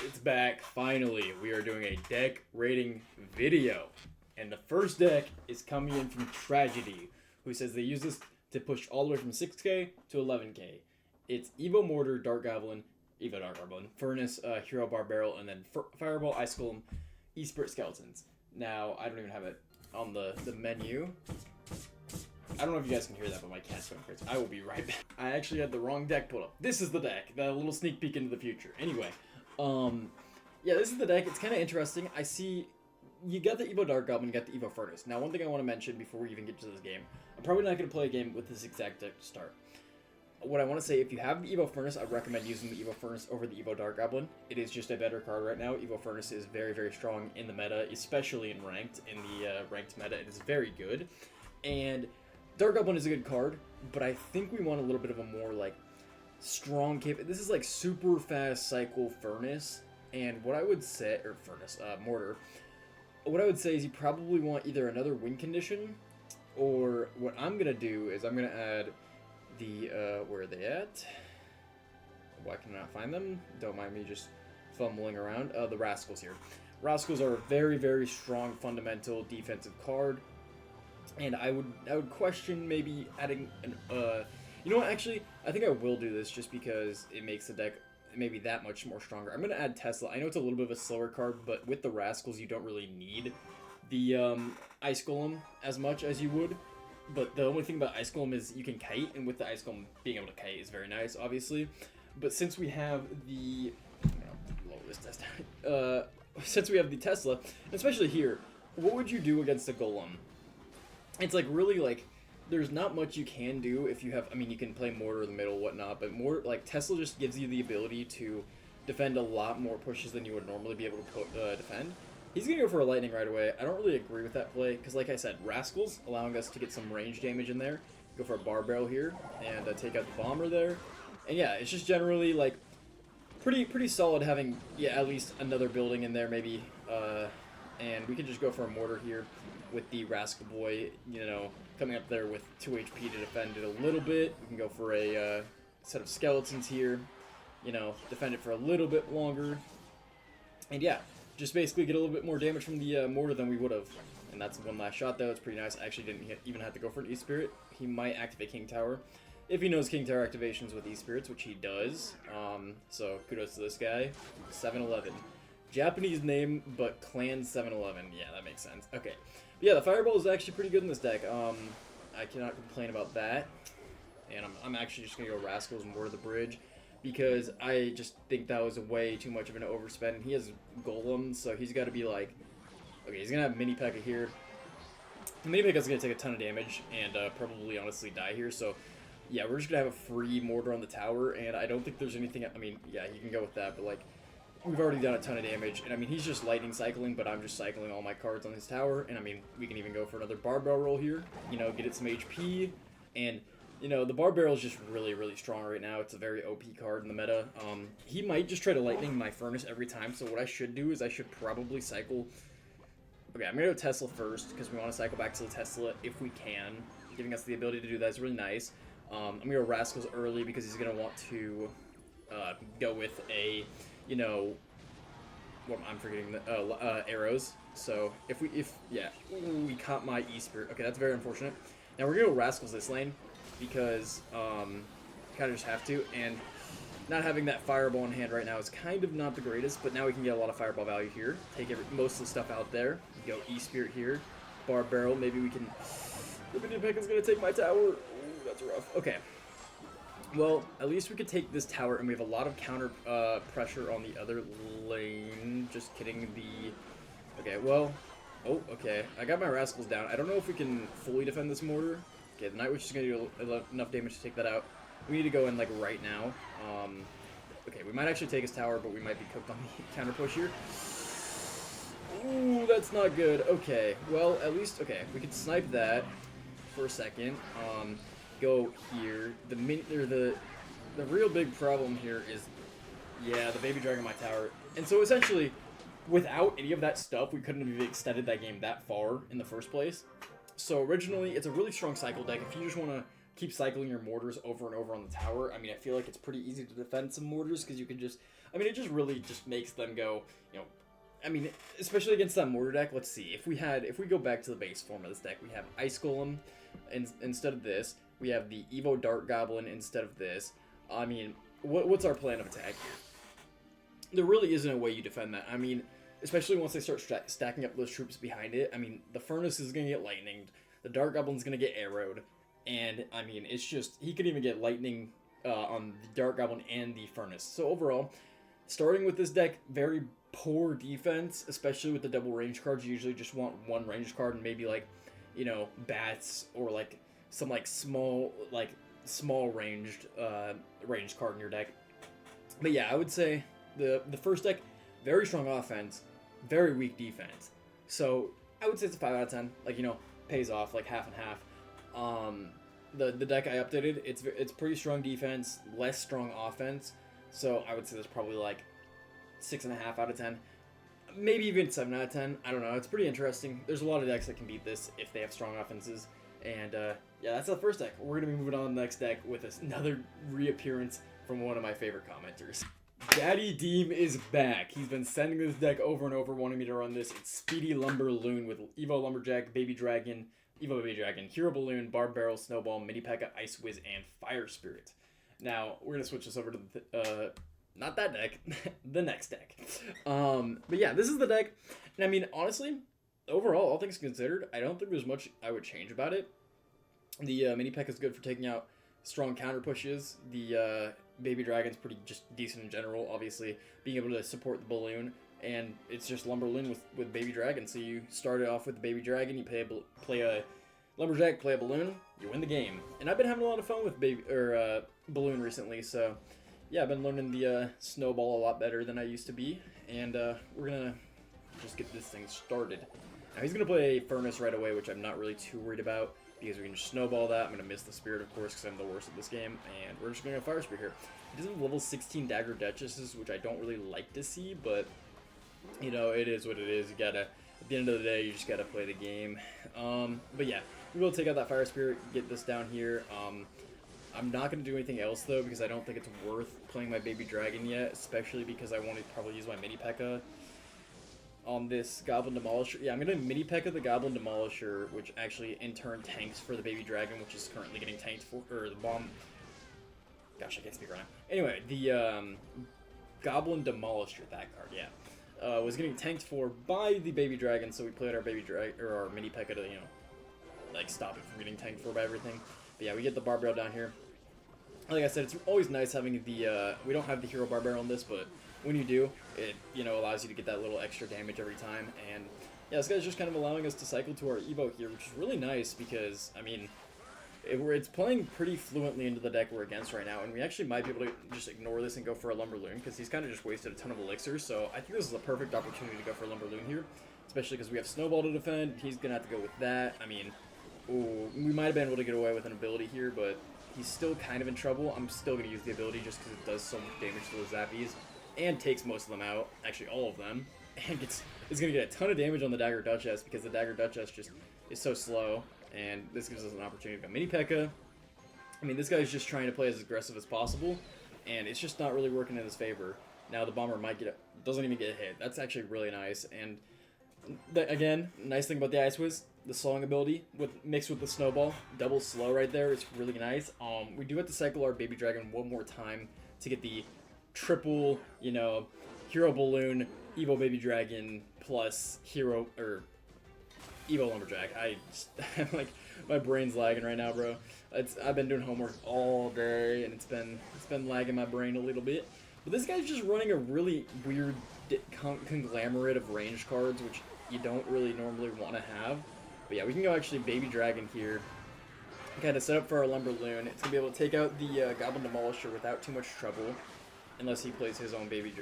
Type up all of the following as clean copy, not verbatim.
It's back, finally. We are doing a deck rating video. And the first deck is coming in from Tragedy, who says they use this to push all the way from 6k to 11k. It's Evo Mortar, Dark Goblin, Furnace, Hero Barbarrel, and then Fireball, Ice Golem, E-Spirit Skeletons. Now, I don't even have it on the menu. I don't know if you guys can hear that, but my cat's going crazy. I will be right back. I actually had the wrong deck pulled up. This is the deck, the little sneak peek into the future. Anyway, yeah, this is the deck. It's kind of interesting. I see you got the Evo Dark Goblin, you got the Evo Furnace. Now, one thing I want to mention before we even get to this game, I'm probably not going to play a game with this exact deck to start. What I want to say, if you have the Evo Furnace, I recommend using the Evo Furnace over the Evo Dark Goblin. It is just a better card right now. Evo Furnace is very, very strong in the meta, especially in ranked. In the ranked meta, it is very good. And Dark Goblin is a good card, but I think we want a little bit of a more, like, strong cap. This is, like, super fast cycle Furnace. And what I would say, or Furnace, Mortar. What I would say is you probably want either another win condition, or what I'm going to do is I'm going to add the, where are they at? Why can I not find them? Don't mind me just fumbling around. The Rascals here. Rascals are a very, very strong fundamental defensive card, and I would question maybe adding an, you know what, actually, I think I will do this just because it makes the deck maybe that much more stronger. I'm going to add Tesla. I know it's a little bit of a slower card, but with the Rascals, you don't really need the Ice Golem as much as you would. But the only thing about Ice Golem is you can kite, and with the Ice Golem, being able to kite is very nice, obviously. But since we have the... lower this test. Since we have the Tesla, especially here, what would you do against a Golem? It's like really like... There's not much you can do if you have... I mean, you can play Mortar in the middle, whatnot, but more like Tesla just gives you the ability to defend a lot more pushes than you would normally be able to defend. He's going to go for a Lightning right away. I don't really agree with that play, because like I said, Rascals, allowing us to get some range damage in there. Go for a Barbarrel here, and take out the Bomber there. And yeah, it's just generally, like, pretty solid having, yeah, at least another building in there, maybe. And we can just go for a Mortar here with the Rascal Boy, you know, coming up there with 2 HP to defend it a little bit. We can go for a set of Skeletons here, you know, defend it for a little bit longer. And yeah, just basically get a little bit more damage from the Mortar than we would have. And that's one last shot, though. It's pretty nice. I actually didn't even have to go for an E-Spirit. He might activate King Tower if he knows King Tower activations with E-Spirits, which he does. So kudos to this guy. 7-Eleven. Japanese name, but clan 7-Eleven. Yeah, that makes sense. Okay. But yeah, the Fireball is actually pretty good in this deck. I cannot complain about that. And I'm actually just going to go Rascals and Mortar the Bridge, because I just think that was way too much of an overspend. And he has Golem, so he's got to be like... Okay, he's going to have Mini P.E.K.K.A here. Mini P.E.K.K.A is going to take a ton of damage and probably honestly die here. So, yeah, we're just going to have a free Mortar on the tower. And I don't think there's anything... I mean, yeah, you can go with that, but like... We've already done a ton of damage, and I mean, he's just lightning cycling, but I'm just cycling all my cards on his tower, and I mean, we can even go for another Barbarrel roll here, you know, get it some HP, and, you know, the Barbarrel is just really, really strong right now. It's a very OP card in the meta. He might just try to lightning my Furnace every time, so what I should do is I should probably cycle... Okay, I'm going to go Tesla first, because we want to cycle back to the Tesla if we can. Giving us the ability to do that is really nice. I'm going to go Rascals early, because he's going to want to go with a... You know, well, I'm forgetting the arrows. So if we caught my E-Spirit. Okay, that's very unfortunate. Now we're gonna go Rascals this lane because kind of just have to, and not having that Fireball in hand right now is kind of not the greatest. But now we can get a lot of Fireball value here. Take most of the stuff out there. Go E-Spirit here, Barbarrel. Maybe we can. The Mini P.E.K.K.A is gonna take my tower. Ooh, that's rough. Okay. Well, at least we could take this tower, and we have a lot of counter pressure on the other lane. Just kidding. Okay, well... Oh, okay. I got my Rascals down. I don't know if we can fully defend this Mortar. Okay, the Night Witch is going to do enough damage to take that out. We need to go in, like, right now. Okay, we might actually take his tower, but we might be cooked on the counter push here. Ooh, that's not good. Okay, well, at least... Okay, we could snipe that for a second. Go here. The real big problem here is, yeah, the Baby Dragon on my tower. And so essentially, without any of that stuff, we couldn't have extended that game that far in the first place. So originally, it's a really strong cycle deck. If you just want to keep cycling your mortars over and over on the tower, I mean, I feel like it's pretty easy to defend some mortars because you can just, I mean, it just really just makes them go, you know, I mean, especially against that mortar deck. Let's see, if we go back to the base form of this deck, we have Ice Golem instead of this. We have the Evo Dart Goblin instead of this. I mean, what's our plan of attack here? There really isn't a way you defend that. I mean, especially once they start stacking up those troops behind it. I mean, the Furnace is going to get lightninged. The Dart Goblin's going to get arrowed. And, I mean, it's just, he could even get lightning on the Dart Goblin and the Furnace. So, overall, starting with this deck, very poor defense, especially with the double range cards. You usually just want one range card and maybe, like, you know, bats or, like, some, like, small ranged card in your deck. But, yeah, I would say the first deck, very strong offense, very weak defense. So, I would say it's a 5 out of 10. Like, you know, pays off, like, half and half. The deck I updated, it's pretty strong defense, less strong offense. So, I would say there's probably, like, 6.5 out of 10. Maybe even 7 out of 10. I don't know. It's pretty interesting. There's a lot of decks that can beat this if they have strong offenses. And, yeah, that's the first deck. We're going to be moving on to the next deck with another reappearance from one of my favorite commenters. Daddy Deem is back. He's been sending this deck over and over, wanting me to run this. It's Speedy Lumber Loon with Evo Lumberjack, Baby Dragon, Evo Baby Dragon, Hero Balloon, Barb Barrel, Snowball, Mini P.E.K.K.A, Ice Whiz, and Fire Spirit. Now, we're going to switch this over to the, not that deck, the next deck. But yeah, this is the deck. And I mean, honestly, overall, all things considered, I don't think there's much I would change about it. The Mini P.E.K.K.A is good for taking out strong counter pushes. The Baby Dragon's pretty just decent in general, obviously, being able to support the Balloon. And it's just Lumber Loon with Baby Dragon. So you start it off with the Baby Dragon, you play a Lumberjack, play a Balloon, you win the game. And I've been having a lot of fun with Balloon recently, so yeah, I've been learning the Snowball a lot better than I used to be. And we're going to just get this thing started. Now he's going to play Furnace right away, which I'm not really too worried about, because we can just snowball that. I'm going to miss the Spirit, of course, because I'm the worst at this game. And we're just going to go Fire Spirit here. He does have level 16 Dagger Duchesses, which I don't really like to see, but, you know, it is what it is. You gotta, at the end of the day, you just gotta play the game. But yeah, we will take out that Fire Spirit, get this down here. I'm not going to do anything else, though, because I don't think it's worth playing my Baby Dragon yet, especially because I want to probably use my Mini P.E.K.K.A on this Goblin Demolisher. Yeah, I'm going to Mini P.E.K.K.A the Goblin Demolisher, which actually in turn tanks for the Baby Dragon, which is currently getting tanked for, or the bomb. Gosh, I can't speak right now. Anyway, the Goblin Demolisher, that card, yeah, was getting tanked for by the Baby Dragon, so we played our Baby Dragon, or our Mini P.E.K.K.A to, you know, like, stop it from getting tanked for by everything. But yeah, we get the Barb Barrel down here. Like I said, it's always nice having the, we don't have the Hero Barb Barrel on this, but when you do, it, you know, allows you to get that little extra damage every time. And yeah, this guy's just kind of allowing us to cycle to our Evo here, which is really nice because, I mean, it's playing pretty fluently into the deck we're against right now, and we actually might be able to just ignore this and go for a Lumber Loon, because he's kind of just wasted a ton of elixirs, so I think this is a perfect opportunity to go for a Lumber Loon here, especially because we have Snowball to defend. He's going to have to go with that. I mean, ooh, we might have been able to get away with an ability here, but he's still kind of in trouble. I'm still going to use the ability just because it does so much damage to those Zappies, and takes most of them out, actually all of them, and is going to get a ton of damage on the Dagger Duchess, because the Dagger Duchess just is so slow. And this gives us an opportunity to go Mini P.E.K.K.A. I mean, this guy's just trying to play as aggressive as possible, and it's just not really working in his favor. Now the Bomber doesn't even get hit. That's actually really nice. And again, nice thing about the Ice Whiz, the slowing ability mixed with the Snowball, double slow right there. It's really nice. We do have to cycle our Baby Dragon one more time to get the triple, you know, Hero Balloon, Evo Baby Dragon plus Hero or Evo Lumberjack. I'm like, my brain's lagging right now, bro. I've been doing homework all day, and it's been lagging my brain a little bit. But this guy's just running a really weird conglomerate of range cards, which you don't really normally want to have. But yeah, we can go actually Baby Dragon here. Kind of set up for our Lumber Loon. It's gonna be able to take out the Goblin Demolisher without too much trouble, unless he plays his own Baby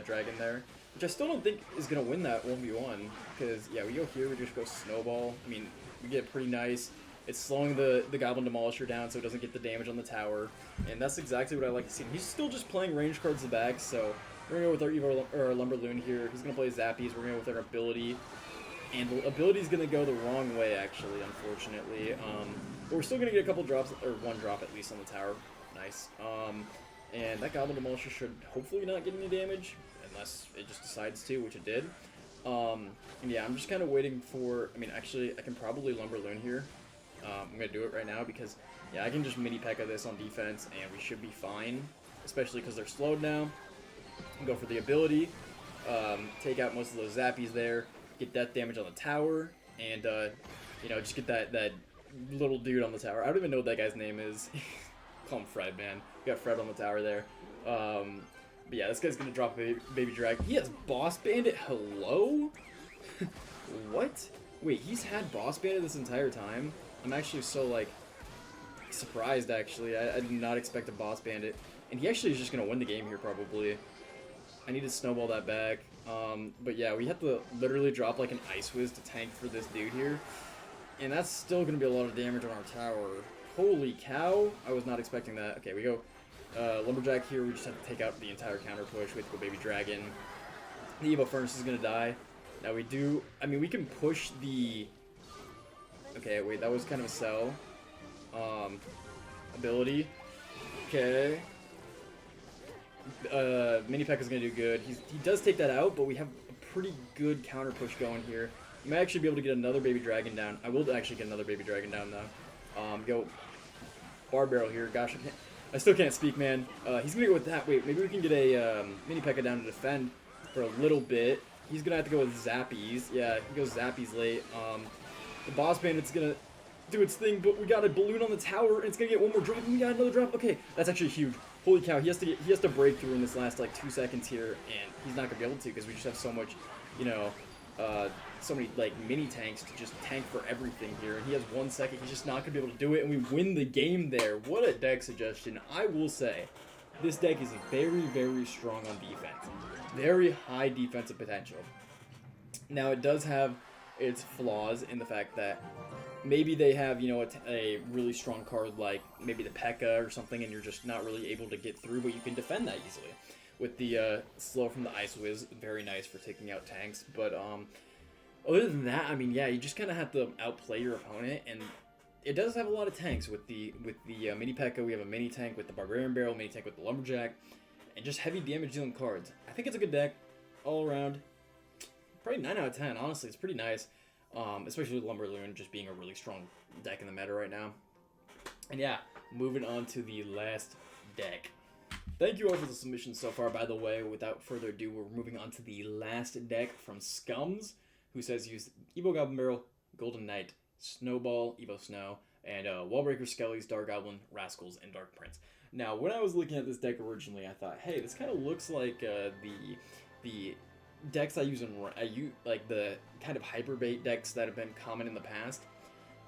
Dragon there. Which I still don't think is going to win that 1v1, because, yeah, we go here, we just go Snowball. I mean, we get pretty nice. It's slowing the Goblin Demolisher down so it doesn't get the damage on the tower, and that's exactly what I like to see. He's still just playing range cards in the back, so we're going to go with our Lumber Loon here. He's going to play Zappies. We're going to go with our ability. And the ability's going to go the wrong way, actually, unfortunately. But we're still going to get a couple drops, or one drop at least on the tower. Nice. And that Goblin Demolisher should hopefully not get any damage, unless it just decides to, which it did. And yeah, I'm just kind of waiting for... I mean, actually, I can probably Lumber Loon here. I'm going to do it right now because, yeah, I can just mini P.E.K.K.A this on defense, and we should be fine. Especially because they're slowed now. Go for the ability. Take out most of those zappies there. Get death damage on the tower, and you know, just get that little dude on the tower. I don't even know what that guy's name is. Call him Fred, man. We got Fred on the tower there. But yeah, this guy's gonna drop baby drag. He has Boss Bandit. Hello? What? Wait, he's had Boss Bandit this entire time? I'm actually so like surprised. Actually, I did not expect a Boss Bandit, and he actually is just gonna win the game here probably. I need to snowball that back. But yeah, we have to literally drop like an Ice Whiz to tank for this dude here. And that's still going to be a lot of damage on our tower. Holy cow. I was not expecting that. Okay, we go Lumberjack here. We just have to take out the entire counter push. We have to go Baby Dragon. The Evo Furnace is going to die. Now we do... I mean, we can push the... Okay, wait, that was kind of a sell. Ability. Okay. Mini P.E.K.K.A is going to do good. He does take that out, but we have a pretty good counter push going here. We might actually be able to get another Baby Dragon down. I will actually get another Baby Dragon down, though. Go Bar Barrel here. Gosh, I still can't speak, man. He's going to go with that. Wait, maybe we can get a Mini P.E.K.K.A down to defend for a little bit. He's going to have to go with Zappies. Yeah, he goes Zappies late. The Boss Bandit's going to do its thing, but we got a balloon on the tower, and it's going to get one more drop, and we got another drop. Okay, that's actually huge. Holy cow, he has to break through in this last like 2 seconds here, and he's not gonna be able to because we just have so much, you know, so many like mini tanks to just tank for everything here. And he has 1 second, he's just not gonna be able to do it, and we win the game there. What a deck suggestion! I will say, this deck is very, very strong on defense, very high defensive potential. Now it does have its flaws in the fact that maybe they have, you know, a really strong card like maybe the P.E.K.K.A or something, and you're just not really able to get through, but you can defend that easily. With the slow from the Ice Whiz, very nice for taking out tanks. But other than that, I mean, yeah, you just kind of have to outplay your opponent, and it does have a lot of tanks. With the mini P.E.K.K.A, we have a mini tank with the Barbarian Barrel, mini tank with the Lumberjack, and just heavy damage dealing cards. I think it's a good deck all around. Probably 9 out of 10, honestly. It's pretty nice. Especially with Lumber Loon just being a really strong deck in the meta right now. And yeah, moving on to the last deck. Thank you all for the submissions so far, by the way. Without further ado, we're moving on to the last deck from Scums, who says use Evo Goblin Barrel, Golden Knight, Snowball, Evo Snow, and Wallbreaker, Skellies, Dark Goblin, Rascals, and Dark Prince. Now, when I was looking at this deck originally, I thought, hey, this kind of looks like the decks I use like the kind of hyperbait decks that have been common in the past.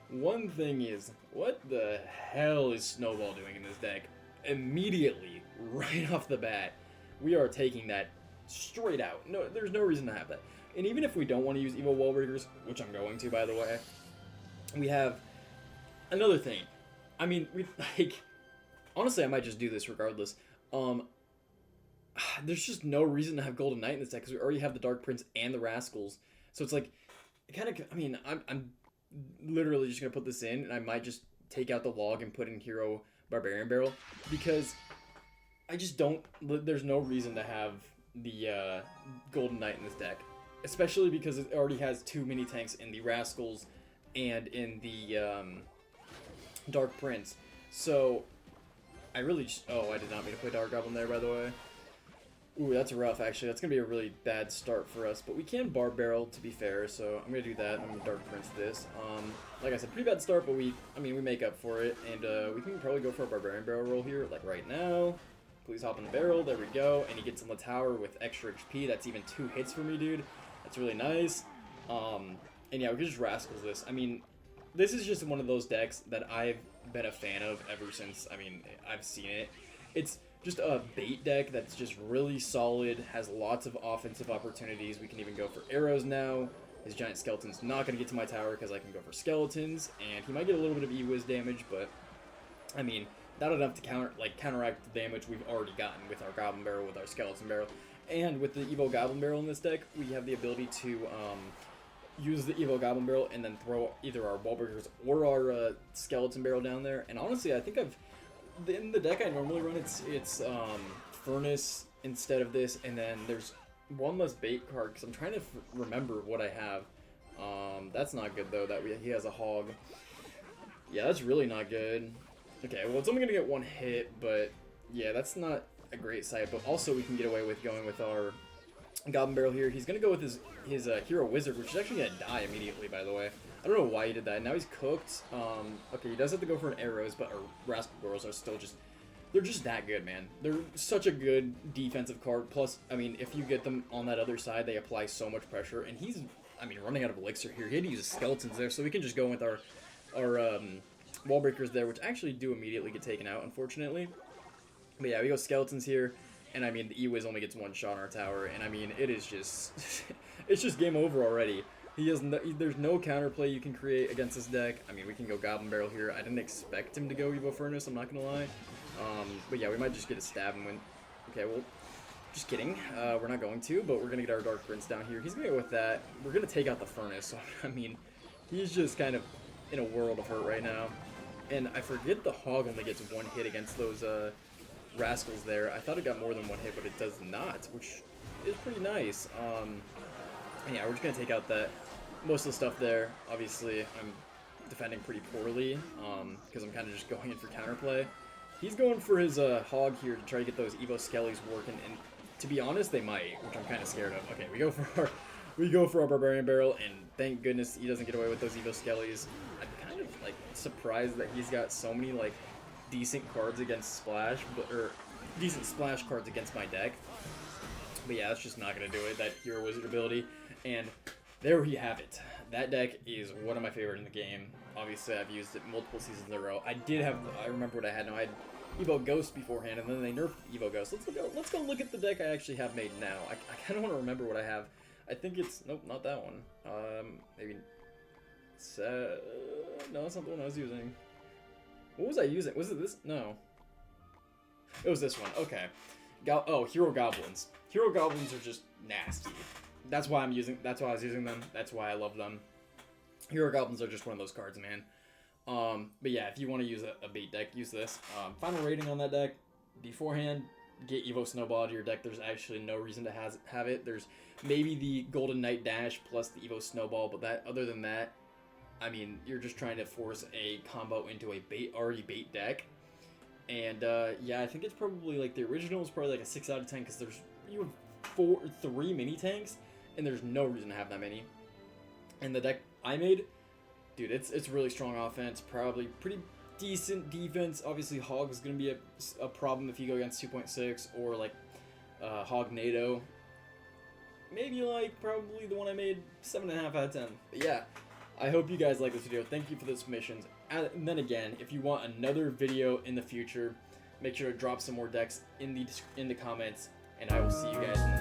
One thing is, what the hell is Snowball doing in this deck? Immediately, right off the bat, we are taking that straight out. No, there's no reason to have that. And even if we don't want to use Evo Wallbreakers, which I'm going to, by the way, we have another thing. I mean, we like, honestly, I might just do this regardless. There's just no reason to have Golden Knight in this deck because we already have the Dark Prince and the Rascals. So it's like, it kind of, I mean, I'm literally just going to put this in, and I might just take out the log and put in Hero Barbarian Barrel because I just don't, there's no reason to have the Golden Knight in this deck. Especially because it already has 2 mini tanks in the Rascals and in the Dark Prince. So, I really just, oh, I did not mean to play Dark Goblin there, by the way. Ooh, that's rough, actually. That's going to be a really bad start for us. But we can Bar Barrel, to be fair, so I'm going to do that. I'm going to Dark Prince this. Like I said, pretty bad start, but we make up for it. And we can probably go for a Barbarian Barrel roll here, like right now. Please hop in the barrel. There we go. And he gets in the tower with extra HP. That's even 2 hits for me, dude. That's really nice. And yeah, we can just Rascals this. I mean, this is just one of those decks that I've been a fan of ever since, I've seen it. It's just a bait deck that's just really solid, has lots of offensive opportunities. We can even go for arrows now. His giant skeleton's not going to get to my tower because I can go for skeletons, and he might get a little bit of E-Wiz damage, but, I mean, not enough to counteract the damage we've already gotten with our Goblin Barrel, with our Skeleton Barrel. And with the Evo Goblin Barrel in this deck, we have the ability to use the Evo Goblin Barrel and then throw either our Wall Breakers or our Skeleton Barrel down there. And honestly, I think in the deck I normally run, it's Furnace instead of this, and then there's one less bait card because I'm trying to remember what I have. That's not good though. He has a Hog. Yeah, that's really not good. Okay, well, it's only gonna get one hit, but yeah, that's not a great sight. But also, we can get away with going with our Goblin Barrel here. He's gonna go with his Hero Wizard, which is actually gonna die immediately, by the way. I don't know why he did that. Now he's cooked. Okay, he does have to go for an Arrows, but our Rascal Girls are still just... They're just that good, man. They're such a good defensive card. Plus, I mean, if you get them on that other side, they apply so much pressure. And he's, I mean, running out of Elixir here. He had to use his Skeletons there, so we can just go with our Wall Breakers there, which actually do immediately get taken out, unfortunately. But yeah, we go Skeletons here. And I mean, the E-Wiz only gets one shot on our tower. And I mean, it is just... it's just game over already. There's no counterplay you can create against this deck. I mean, we can go Goblin Barrel here. I didn't expect him to go Evo Furnace, I'm not gonna lie. But yeah, we might just get a stab and win. Okay, well, just kidding. We're not going to, but we're gonna get our Dark Prince down here. He's gonna go with that. We're gonna take out the Furnace, so I mean, he's just kind of in a world of hurt right now. And I forget the Hog only gets one hit against those Rascals there. I thought it got more than one hit, but it does not, which is pretty nice. Yeah, we're just gonna take out most of the stuff there. Obviously, I'm defending pretty poorly because I'm kind of just going in for counterplay. He's going for his Hog here to try to get those Evo Skellies working, and to be honest, they might, which I'm kind of scared of. Okay, we go for our Barbarian Barrel, and thank goodness he doesn't get away with those Evo Skellies. I'm kind of like surprised that he's got so many like decent cards against Splash, or decent Splash cards against my deck. But yeah, that's just not gonna do it. That Hero Wizard ability, and there we have it. That deck is one of my favorite in the game. Obviously, I've used it multiple seasons in a row. I remember what I had now. I had Evo Ghost beforehand, and then they nerfed Evo Ghost. Let's go look at the deck I actually have made now. I kind of want to remember what I have. I think it's... Nope, not that one. Maybe... no, that's not the one I was using. What was I using? Was it this? No. It was this one. Okay. Hero Goblins. Hero Goblins are just nasty. That's why I was using them. That's why I love them. Hero Goblins are just one of those cards, man. But yeah, if you want to use a bait deck, use this. Final rating on that deck, beforehand, get Evo Snowball out of your deck. There's actually no reason to have it. There's maybe the Golden Knight Dash plus the Evo Snowball, but other than that, I mean, you're just trying to force a combo into a already bait deck. And yeah, I think it's probably like the original is probably like a 6 out of 10 because you have 3 mini tanks, and there's no reason to have that many. And the deck I made, dude, it's really strong offense, probably pretty decent defense. Obviously, Hog is going to be a problem if you go against 2.6 or like Hog NATO. Maybe like probably the one I made 7.5 out of 10. But yeah, I hope you guys like this video. Thank you for the submissions. And then again, if you want another video in the future, make sure to drop some more decks in the comments, and I will see you guys in the next